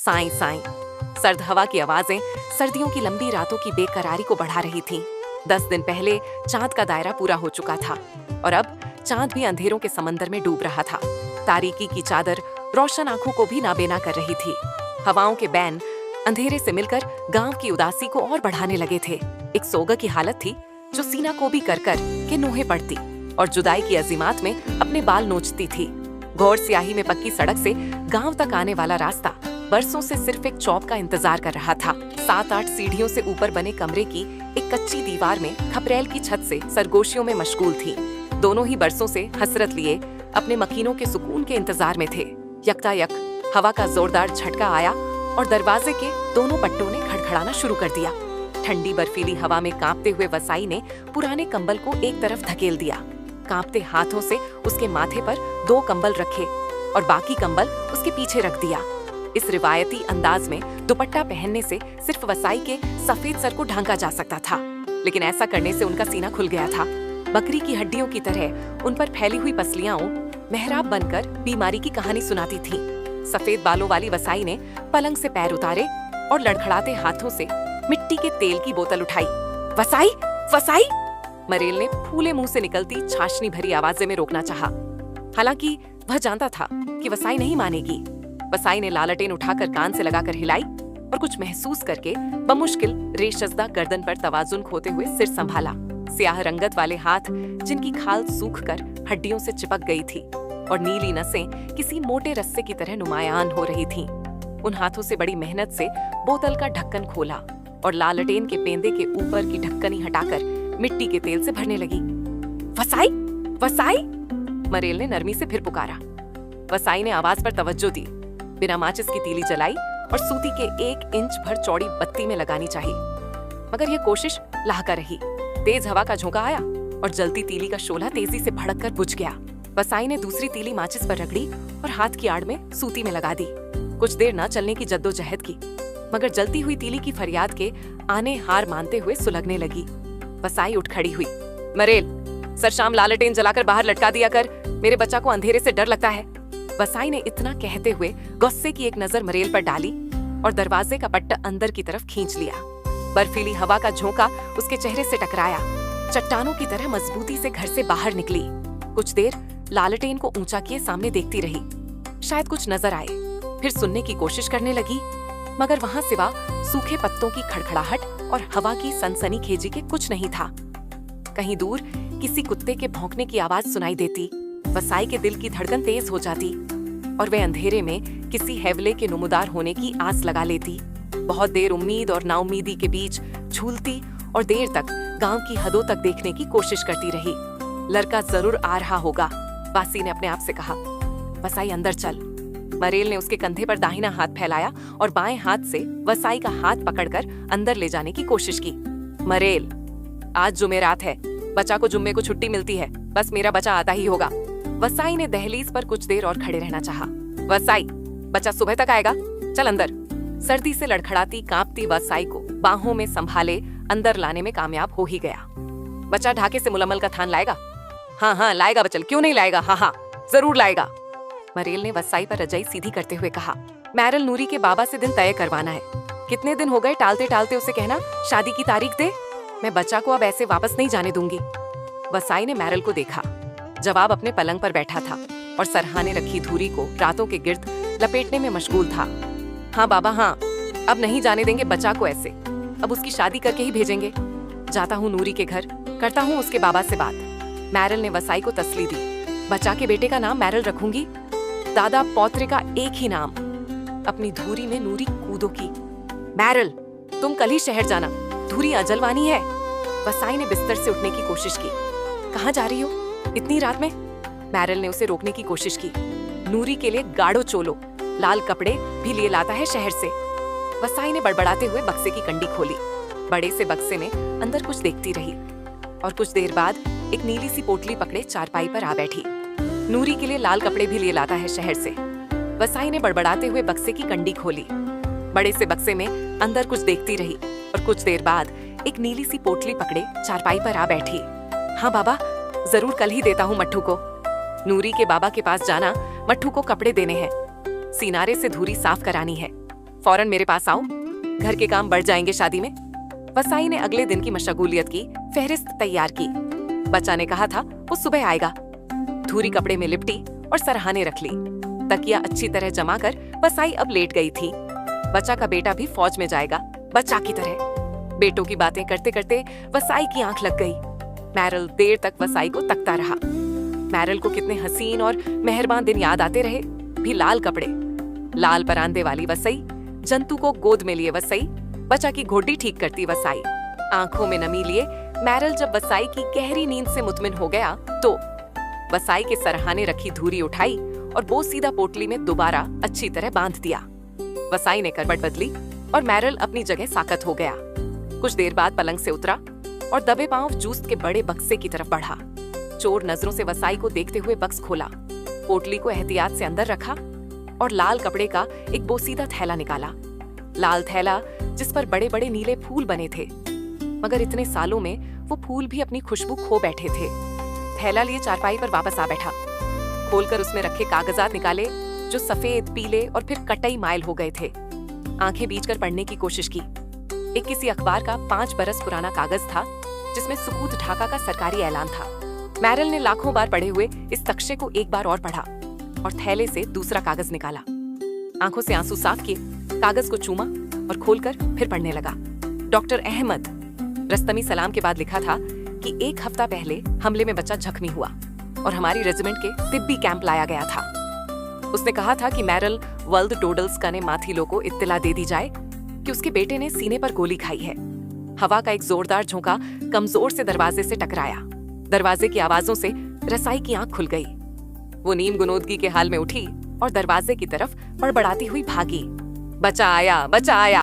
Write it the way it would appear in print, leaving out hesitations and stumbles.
साई साई। सर्द हवा की आवाजें सर्दियों की लंबी रातों की बेकरारी को बढ़ा रही थीं। 10 दिन पहले चांद का दायरा पूरा हो चुका था और अब चांद भी अंधेरों के समंदर में डूब रहा था। तारीकी की चादर रोशन आंखों को भी नाबेना कर रही थी। हवाओं के बैन अंधेरे से मिलकर गांव की उदासी को और बढ़ाने लगे थे। एक सोगा की हालत थी जो सीना को भी कर कर के नोहे पड़ती और जुदाई की अजीमात में अपने बाल नोचती थी। घोर स्याही में पक्की सड़क से गांव तक आने वाला रास्ता बरसों से सिर्फ एक चौप का इंतजार कर रहा था। 7-8 सीढ़ियों से ऊपर बने कमरे की एक कच्ची दीवार में खपरेल की छत से सरगोशियों में मशगूल थी। दोनों ही बरसों से हसरत लिए अपने मकीनों के सुकून के इंतजार में थे। यकतायक हवा का जोरदार झटका आया और दरवाजे के दोनों पट्टों ने खड़खड़ाना शुरू कर दिया। ठंडी बर्फीली हवा में कांपते हुए वसाई ने पुराने कंबल को एक तरफ धकेल दिया। कांपते हाथों से उसके माथे पर 2 कंबल रखे और बाकी कंबल उसके पीछे रख दिया। इस रिवायती अंदाज में दुपट्टा पहनने से सिर्फ वसाई के सफेद सर को ढांका जा सकता था, लेकिन ऐसा करने से उनका सीना खुल गया था। बकरी की हड्डियों की तरह उन पर फैली हुई पसलियां मेहराब बनकर बीमारी की कहानी सुनाती थीं। सफेद बालों वाली वसाई ने पलंग से पैर उतारे और लड़खड़ाते हाथों से मिट्टी के तेल की बोतल उठाई। वसाई, वसाई! मरेल ने फूले मुंह से निकलती छाछनी भरी आवाजें में रोकना चाहा, हालांकि वह जानता था कि वसाई नहीं मानेगी। वसाई ने लालटेन उठाकर कान से लगाकर हिलाई और कुछ महसूस करके बमुश्किल रेशजदा गर्दन पर तवाजुन खोते हुए सिर संभाला। स्याह रंगत वाले हाथ जिनकी खाल सूखकर हड्डियों से चिपक गई थी और नीली नसें किसी मोटे रस्से की तरह नुमायान हो रही थीं। उन हाथों से बड़ी मेहनत से बोतल का ढक्कन खोला और लालटेन के पेंदे के ऊपर की ढक्कनी हटाकर मिट्टी के तेल से भरने लगी। वसाई, वसाई! मरेल ने नरमी से फिर पुकारा। वसाई ने आवाज पर तवज्जो दी, बिना माचिस की तीली जलाई और सूती के 1 इंच भर चौड़ी बत्ती में लगानी चाहिए, मगर यह कोशिश लाहका रही। तेज हवा का झोंका आया और जलती तीली का शोला तेजी से भड़क कर बुझ गया। वसाई ने दूसरी तीली माचिस पर रगड़ी और हाथ की आड़ में सूती में लगा दी। कुछ देर न चलने की जद्दोजहद की, मगर जलती हुई तीली की फरियाद के आने हार मानते हुए सुलगने लगी। वसाई उठ खड़ी हुई। मरेल, सर शाम लालटेन जलाकर बाहर लटका दिया कर, मेरे बच्चा को अंधेरे से डर लगता है। वसाई ने इतना कहते हुए गुस्से की एक नजर मरेल पर डाली और दरवाजे का पट्टा अंदर की तरफ खींच लिया। बर्फीली हवा का झोंका उसके चेहरे से टकराया। चट्टानों की तरह मजबूती से घर से बाहर निकली। कुछ देर लालटेन को ऊंचा किए सामने देखती रही, शायद कुछ नजर आए। फिर सुनने की कोशिश करने लगी, मगर वहां सिवा सूखे पत्तों की खड़खड़ाहट और हवा की सनसनीखेजी के कुछ नहीं था। कहीं दूर किसी कुत्ते के भौंकने की आवाज सुनाई देती। वसाई के दिल की धड़कन तेज हो जाती और वे अंधेरे में किसी हैवले के नुमुदार होने की आस लगा लेती। बहुत देर उम्मीद और नाउमीदी के बीच झूलती और देर तक गांव की हदों तक देखने की कोशिश करती रही। लड़का जरूर आ रहा होगा, वासी ने अपने आप से कहा। वसाई अंदर चल। मरेल ने उसके कंधे पर दाहिना हाथ फैलाया और बाएं हाथ से वसाई का हाथ पकड़कर अंदर ले जाने की कोशिश की। मरेल, आज जुमेरात है, बच्चा को जुम्मे को छुट्टी मिलती है, बस मेरा बच्चा आता ही होगा। वसाई ने दहलीज पर कुछ देर और खड़े रहना चाहा। वसाई, बच्चा सुबह तक आएगा, चल अंदर। सर्दी से लड़खड़ाती कांपती वसाई को बाहों में संभाले अंदर लाने में कामयाब हो ही गया। बच्चा ढाके से मुलम्मल का थान लाएगा? हाँ हाँ लाएगा बचल, क्यों नहीं लाएगा, हाँ हाँ जरूर लाएगा। मरेल ने वसाई पर रजाई सीधी करते हुए कहा। मैरल नूरी के बाबा से दिन तय करवाना है। कितने दिन हो गए टालते टालते उसे कहना शादी की तारीख दे। मैं बच्चा को अब ऐसे वापस नहीं जाने दूंगी। वसाई ने मैरल को देखा। जवाब अपने पलंग पर बैठा था और सरहाने रखी धूरी को रातों के गिर्द लपेटने में मशगूल था। हाँ बाबा हाँ, अब नहीं जाने देंगे बच्चा को ऐसे, अब उसकी शादी करके ही भेजेंगे। जाता हूँ नूरी के घर, करता हूँ उसके बाबा से बात। मैरल ने वसाई को तसली दी। बच्चा के बेटे का नाम मैरल रखूंगी, दादा पौत्रे का एक ही नाम। अपनी धूरी में नूरी कूदो की। मैरल, तुम कल ही शहर जाना, धूरी अजलवानी है। वसाई ने बिस्तर से उठने की कोशिश की। कहाँ जा रही हो इतनी रात में? मैरल ने उसे रोकने की कोशिश की। नूरी के लिए गाढ़ो चोलो, लाल कपड़े भी लिए लाता है शहर से। वसाई ने बड़बड़ाते हुए बक्से की कंडी खोली। बड़े से बक्से में अंदर कुछ देखती रही और कुछ देर बाद एक नीली सी पोटली पकड़े चारपाई पर आ बैठी। नूरी के लिए लाल कपड़े भी लिए लाता है शहर से। वसाई ने बड़बड़ाते हुए बक्से की कंडी खोली। बड़े से बक्से में अंदर कुछ देखती रही और कुछ देर बाद एक नीली सी पोटली पकड़े चारपाई पर आ बैठी। हाँ बाबा, जरूर कल ही देता हूँ मट्ठू को। नूरी के बाबा के पास जाना, मट्ठू को कपड़े देने हैं, सिनारे से धूरी साफ करानी है। फौरन मेरे पास आओ, घर के काम बढ़ जाएंगे शादी में। वसाई ने अगले दिन की मशगूलियत की फहरिस्त तैयार की। बच्चा ने कहा था वो सुबह आएगा। धूरी कपड़े में लिपटी और सरहाने रख ली। तकिया अच्छी तरह जमा कर वसाई अब लेट गई थी। बच्चा का बेटा भी फौज में जाएगा, बच्चा की तरह। बेटों की बातें करते करते वसाई की आंख लग गई। मैरल देर तक वसाई को तकता रहा। मैरल को कितने हसीन और मेहरबान दिन याद आते रहे। भी लाल कपड़े, लाल परांदे वाली वसाई, जंतु को गोद में लिए वसाई, बच्चा की घोड़ी ठीक करती वसाई। आंखों में नमी लिए मैरल जब वसाई की गहरी नींद से मुतमिन हो गया तो वसाई के सरहाने रखी धूरी उठाई और बोसीदा पोटली में दोबारा अच्छी तरह बांध दिया। वसाई ने करवट बदली और मैरल अपनी जगह साकत हो गया। कुछ देर बाद पलंग से उतरा और दबे पांव जूस्त के बड़े बक्से की तरफ बढ़ा। चोर नजरों से वसाई को देखते हुए बक्स खोला, पोटली को एहतियात से अंदर रखा और लाल कपड़े का एक बोसीदा थैला निकाला। लाल थैला जिस पर बड़े बड़े नीले फूल बने थे, मगर इतने सालों में वो फूल भी अपनी खुशबू खो बैठे थे। थैला लिए चारपाई पर वापस आ बैठा। खोलकर उसमें रखे कागजात निकाले जो सफेद, पीले और फिर कटई माइल हो गए थे। आंखें बीच कर पढ़ने की कोशिश की। एक किसी अखबार का 5 बरस पुराना कागज था जिसमें सुकूत ढाका का सरकारी ऐलान था। मैरल ने लाखों बार पढ़े हुए इस तख्शे को एक बार और पढ़ा और थैले से दूसरा कागज निकाला। आंखों से आंसू साफ किए, कागज को चूमा और खोलकर फिर पढ़ने लगा। डॉक्टर अहमद, रस्तमी सलाम के बाद लिखा था कि 1 हफ्ता पहले हमले में बच्चा जख्मी हुआ और हमारी रेजिमेंट के तिब्बी कैंप लाया गया था। उसने कहा था कि मैरल वर्ल्ड डोडल्स ने माथीलो को इत्तला दे दी जाए कि उसके बेटे ने सीने पर गोली खाई है। हवा का एक जोरदार झोंका कमजोर से दरवाजे से टकराया। दरवाजे की आवाजों से रसाई की आंख खुल गई। वो नीम गुनोदगी के हाल में उठी और दरवाजे की तरफ बड़बड़ाती हुई भागी। बच्चा आया, बच्चा आया।